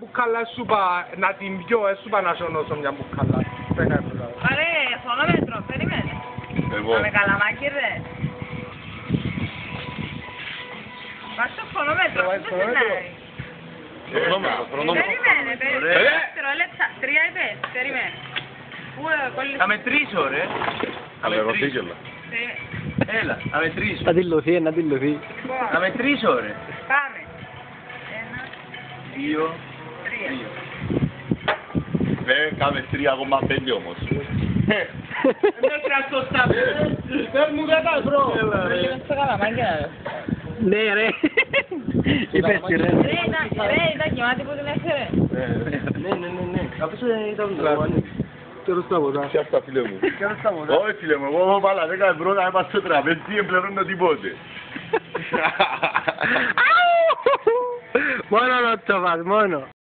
μπουκάλα σου είπα να την πιω, σου είπα να σωνώσω μια μπουκάλα. Άρε, χρονόμετρο, περίμενε. Πάμε καλαμάκι ρε. Πας στο χρονόμετρο, πού το περνάει. Χρονόμετρο. Περίμενε, περίμενε. Τρία είπες, περίμενε. Πού κολλήσεις. Θα μετρήσω ρε. Θα μετρήσω. Έλα, θα μετρήσω. Να δηλωθεί, να δηλωθεί. Θα μετρήσω ρε. Πάμε. 1, 2, 3. Κάμε 3,5 όμως. Μέτρα σωστά. Πες μου 10 ευρώ. Πήγαινε στο καλαμάκι ρε. Ναι ρε. Είπες τι ρε. Ρε, ήταν κοιμάτι που την έφερε. Ναι. Αφού ήταν τραγουάνι. Τέλος τα ποτά. Ποια αυτά φίλε μου. Όχι φίλε μου, εγώ βάλα 10 ευρώ να είμαστε στο τραπέζι και πληρώνω τίποτε. Μόνο να το φας, μόνο.